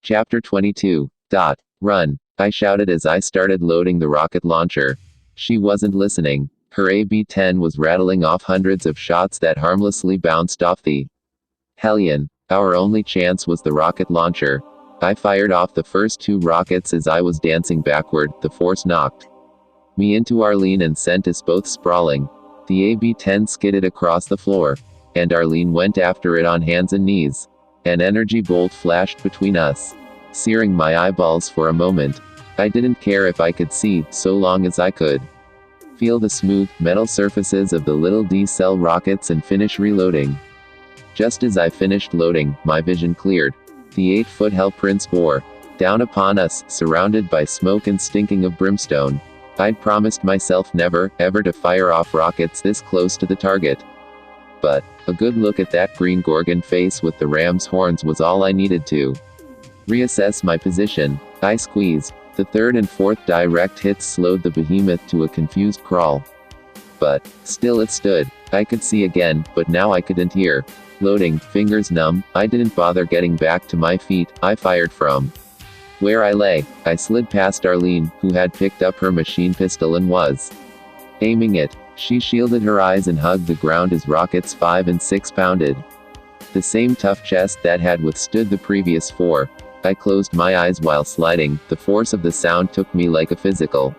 Chapter 22. Run, I shouted as I started loading the rocket launcher. She wasn't listening. Her AB-10 was rattling off hundreds of shots that harmlessly bounced off the Hellion. Our only chance was the rocket launcher. I fired off the first 2 rockets as I was dancing backward. The force knocked me into Arlene and sent us both sprawling. The AB-10 skidded across the floor, and Arlene went after it on hands and knees. An energy bolt flashed between us, searing my eyeballs for a moment. I didn't care if I could see, so long as I could feel the smooth, metal surfaces of the little D-cell rockets and finish reloading. Just as I finished loading, my vision cleared. The 8-foot Hell Prince bore down upon us, surrounded by smoke and stinking of brimstone. I'd promised myself never, ever to fire off rockets this close to the target. But a good look at that green Gorgon face with the ram's horns was all I needed to reassess my position. I squeezed. The 3rd and 4th direct hits slowed the behemoth to a confused crawl. But still it stood. I could see again, but now I couldn't hear. Loading, fingers numb, I didn't bother getting back to my feet. I fired from where I lay. I slid past Arlene, who had picked up her machine pistol and was aiming it. She shielded her eyes and hugged the ground as rockets 5 and 6 pounded the same tough chest that had withstood the previous 4. I closed my eyes while sliding. The force of the sound took me like a physical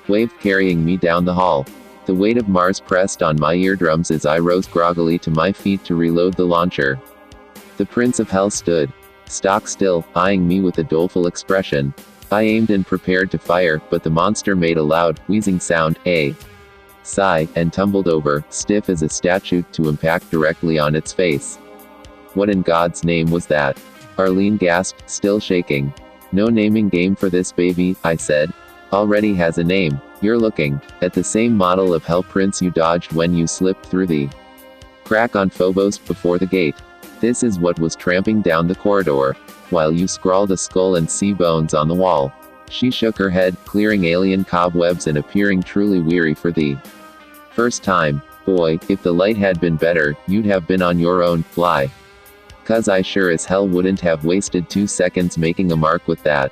wave carrying me down the hall. The weight of Mars pressed on my eardrums as I rose groggily to my feet to reload the launcher. The Prince of Hell stood stock still, eyeing me with a doleful expression. I aimed and prepared to fire, but the monster made a loud, wheezing sound, a sigh, and tumbled over, stiff as a statue, to impact directly on its face. What in God's name was that? Arlene gasped, still shaking. No naming game for this baby, I said. Already has a name. You're looking at the same model of Hell Prince you dodged when you slipped through the crack on Phobos before the gate. This is what was tramping down the corridor, while you scrawled a skull and sea bones on the wall. She shook her head, clearing alien cobwebs and appearing truly weary for the first time. Boy, if the light had been better, you'd have been on your own, fly. 'Cause I sure as hell wouldn't have wasted 2 seconds making a mark with that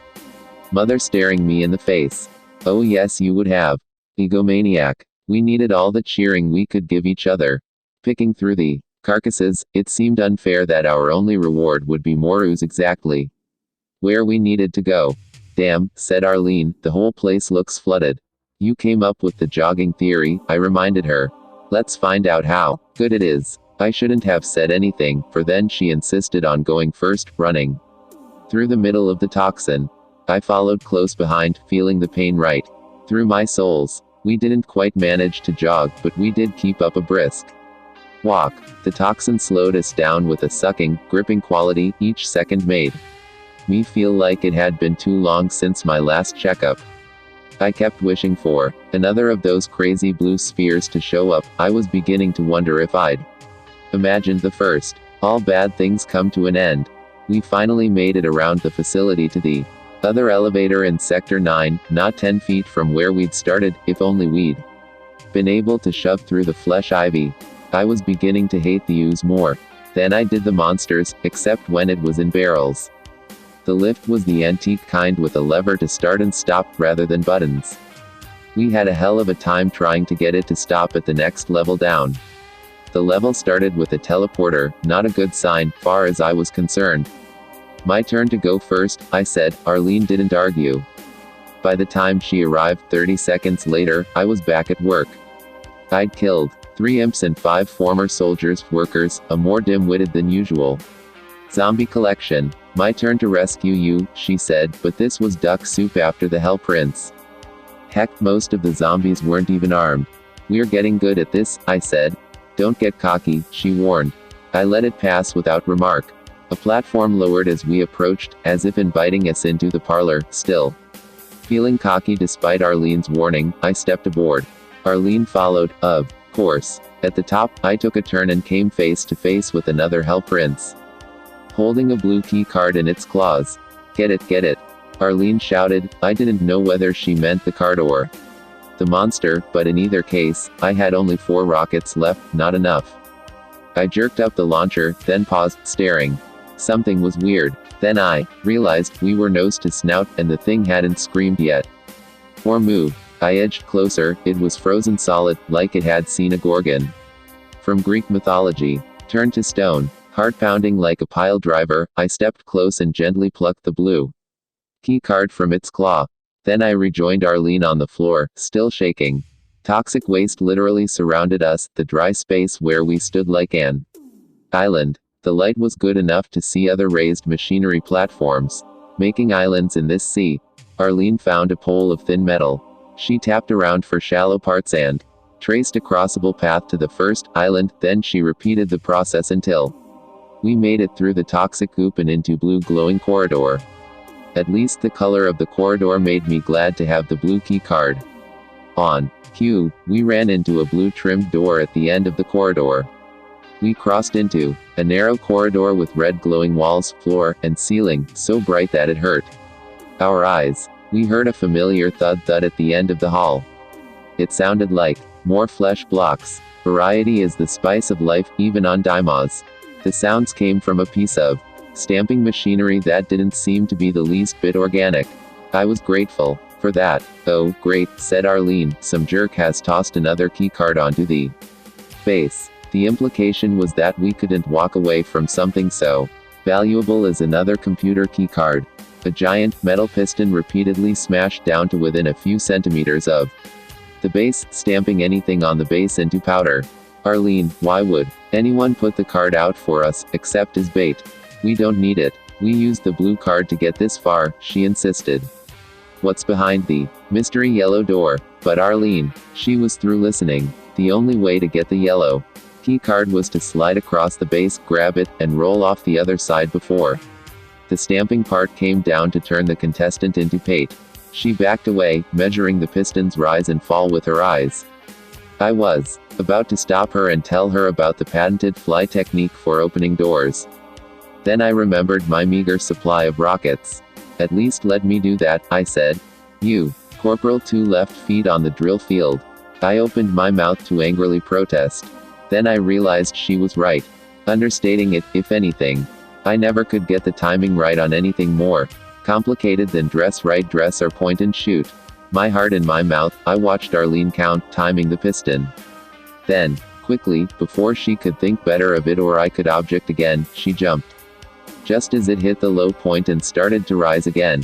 mother staring me in the face. Oh yes you would have. Egomaniac. We needed all the cheering we could give each other. Picking through the carcasses, it seemed unfair that our only reward would be more ooze exactly where we needed to go. Damn, said Arlene, the whole place looks flooded. You came up with the jogging theory, I reminded her. Let's find out how good it is. I shouldn't have said anything, for then she insisted on going first, running through the middle of the toxin. I followed close behind, feeling the pain right through my soles. We didn't quite manage to jog, but we did keep up a brisk walk. The toxin slowed us down with a sucking, gripping quality each second made me feel like it had been too long since my last checkup. I kept wishing for another of those crazy blue spheres to show up. I was beginning to wonder if I'd imagined the first. All bad things come to an end. We finally made it around the facility to the other elevator in Sector 9, not 10 feet from where we'd started. If only we'd been able to shove through the flesh ivy. I was beginning to hate the ooze more than I did the monsters, except when it was in barrels. The lift was the antique kind with a lever to start and stop, rather than buttons. We had a hell of a time trying to get it to stop at the next level down. The level started with a teleporter, not a good sign, far as I was concerned. My turn to go first, I said. Arlene didn't argue. By the time she arrived 30 seconds later, I was back at work. I'd killed 3 imps and 5 former soldiers, workers, a more dim-witted than usual zombie collection. My turn to rescue you, she said, but this was duck soup after the Hell Prince. Heck, most of the zombies weren't even armed. We're getting good at this, I said. Don't get cocky, she warned. I let it pass without remark. A platform lowered as we approached, as if inviting us into the parlor. Still feeling cocky despite Arlene's warning, I stepped aboard. Arlene followed, of course. At the top, I took a turn and came face to face with another Hell Prince, holding a blue key card in its claws. Get it, Arlene shouted. I didn't know whether she meant the card or the monster, but in either case, I had only 4 rockets left, not enough. I jerked up the launcher, then paused, staring. Something was weird. Then I realized we were nose to snout and the thing hadn't screamed yet. Or moved. I edged closer, it was frozen solid, like it had seen a gorgon from Greek mythology. Turned to stone, heart pounding like a pile driver, I stepped close and gently plucked the blue key card from its claw. Then I rejoined Arlene on the floor, still shaking. Toxic waste literally surrounded us, the dry space where we stood like an island. The light was good enough to see other raised machinery platforms, making islands in this sea. Arlene found a pole of thin metal. She tapped around for shallow parts and traced a crossable path to the first island, then she repeated the process until we made it through the toxic goop and into blue glowing corridor. At least the color of the corridor made me glad to have the blue key card. On cue, we ran into a blue trimmed door at the end of the corridor. We crossed into a narrow corridor with red glowing walls, floor, and ceiling, so bright that it hurt our eyes. We heard a familiar thud-thud at the end of the hall. It sounded like more flesh blocks. Variety is the spice of life, even on Daimos. The sounds came from a piece of stamping machinery that didn't seem to be the least bit organic. I was grateful for that. Oh, great, said Arlene, some jerk has tossed another keycard onto the base. The implication was that we couldn't walk away from something so valuable as another computer keycard. A giant metal piston repeatedly smashed down to within a few centimeters of the base, stamping anything on the base into powder. Arlene, why would anyone put the card out for us, except as bait? We don't need it. We used the blue card to get this far, she insisted. What's behind the mystery yellow door? But Arlene, she was through listening. The only way to get the yellow key card was to slide across the base, grab it, and roll off the other side before the stamping part came down to turn the contestant into pate. She backed away, measuring the piston's rise and fall with her eyes. I was about to stop her and tell her about the patented fly technique for opening doors. Then I remembered my meager supply of rockets. At least let me do that, I said. You, Corporal 2 left feet on the drill field. I opened my mouth to angrily protest. Then I realized she was right. Understating it, if anything. I never could get the timing right on anything more complicated than dress right dress or point and shoot. My heart in my mouth, I watched Arlene count, timing the piston. Then, quickly, before she could think better of it or I could object again, she jumped. Just as it hit the low point and started to rise again.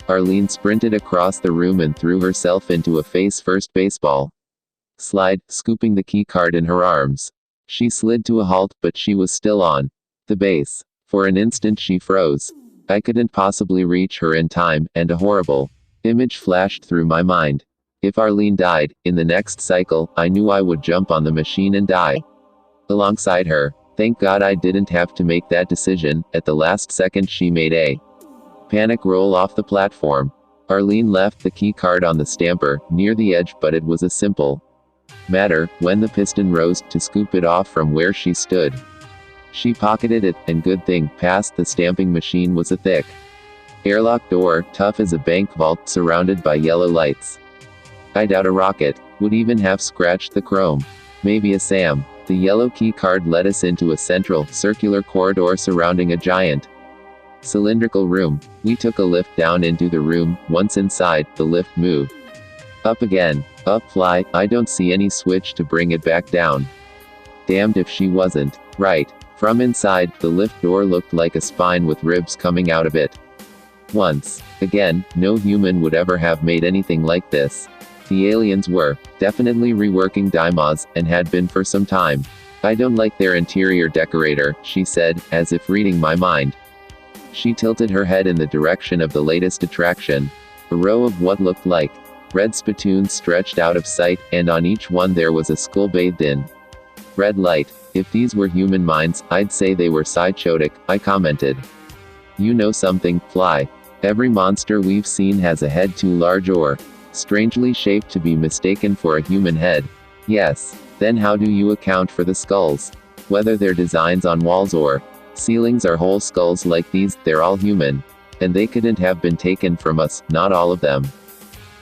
Arlene sprinted across the room and threw herself into a face-first baseball slide, scooping the key card in her arms. She slid to a halt, but she was still on the base. For an instant she froze. I couldn't possibly reach her in time, and a horrible image flashed through my mind. If Arlene died, in the next cycle, I knew I would jump on the machine and die alongside her. Thank God I didn't have to make that decision. At the last second she made a panic roll off the platform. Arlene left the key card on the stamper, near the edge, but it was a simple matter, when the piston rose, to scoop it off from where she stood. She pocketed it, and good thing, past the stamping machine was a thick airlock door, tough as a bank vault, surrounded by yellow lights. I doubt a rocket would even have scratched the chrome. Maybe a SAM. The yellow key card led us into a central, circular corridor surrounding a giant cylindrical room. We took a lift down into the room. Once inside, the lift moved up again. Up fly, I don't see any switch to bring it back down. Damned if she wasn't right. From inside, the lift door looked like a spine with ribs coming out of it. Once again, no human would ever have made anything like this. The aliens were definitely reworking Daimos, and had been for some time. I don't like their interior decorator, she said, as if reading my mind. She tilted her head in the direction of the latest attraction. A row of what looked like red spittoons stretched out of sight, and on each one there was a skull bathed in red light. If these were human minds, I'd say they were psychotic, I commented. You know something, Fly. Every monster we've seen has a head too large or strangely shaped to be mistaken for a human head. Yes. Then how do you account for the skulls? Whether they're designs on walls or ceilings or whole skulls like these, they're all human. And they couldn't have been taken from us, not all of them.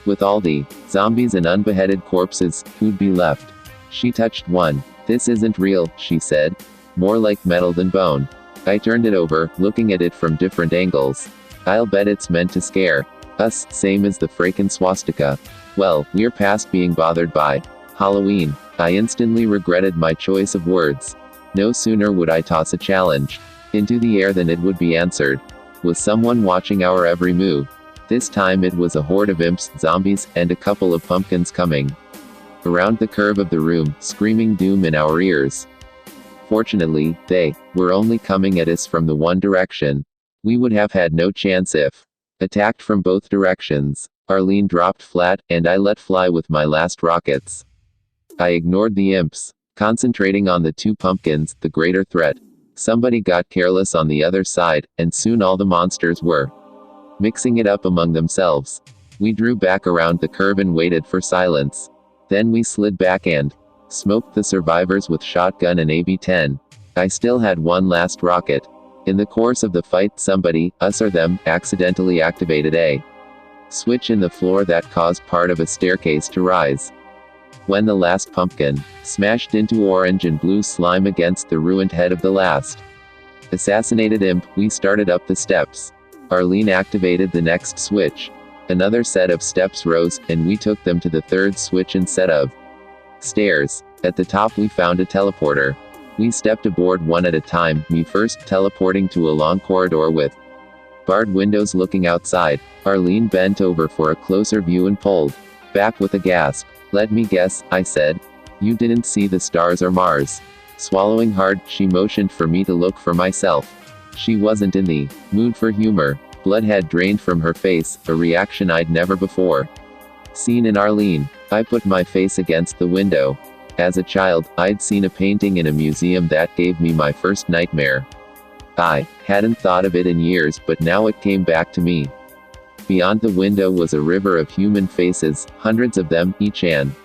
With all the zombies and unbeheaded corpses, who'd be left? She touched one. This isn't real, she said. More like metal than bone. I turned it over, looking at it from different angles. I'll bet it's meant to scare us, same as the frickin' swastika. Well, we're past being bothered by Halloween. I instantly regretted my choice of words. No sooner would I toss a challenge into the air than it would be answered. Was someone watching our every move? This time it was a horde of imps, zombies, and a couple of pumpkins coming around the curve of the room, screaming doom in our ears. Fortunately, they were only coming at us from the one direction. We would have had no chance if attacked from both directions. Arlene dropped flat, and I let fly with my last rockets. I ignored the imps, concentrating on the two pumpkins, the greater threat. Somebody got careless on the other side, and soon all the monsters were mixing it up among themselves. We drew back around the curve and waited for silence. Then we slid back and smoked the survivors with shotgun and AB-10. I still had one last rocket. In the course of the fight, somebody, us or them, accidentally activated a switch in the floor that caused part of a staircase to rise. When the last pumpkin smashed into orange and blue slime against the ruined head of the last assassinated imp, we started up the steps. Arlene activated the next switch. Another set of steps rose, and we took them to the third switch and set of stairs. At the top we found a teleporter. We stepped aboard one at a time, me first teleporting to a long corridor with barred windows looking outside. Arlene bent over for a closer view and pulled back with a gasp. Let me guess, I said. You didn't see the stars or Mars. Swallowing hard, she motioned for me to look for myself. She wasn't in the mood for humor. Blood had drained from her face, a reaction I'd never before seen in Arlene. I put my face against the window. As a child, I'd seen a painting in a museum that gave me my first nightmare. I hadn't thought of it in years, but now it came back to me. Beyond the window was a river of human faces, hundreds of them, each an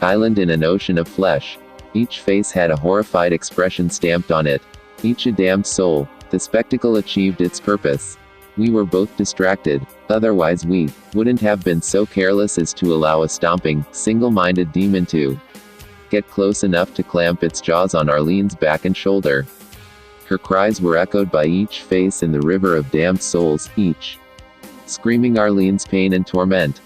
island in an ocean of flesh. Each face had a horrified expression stamped on it. Each a damned soul. The spectacle achieved its purpose. We were both distracted. Otherwise we wouldn't have been so careless as to allow a stomping, single-minded demon to get close enough to clamp its jaws on Arlene's back and shoulder. Her cries were echoed by each face in the river of damned souls, each screaming Arlene's pain and torment.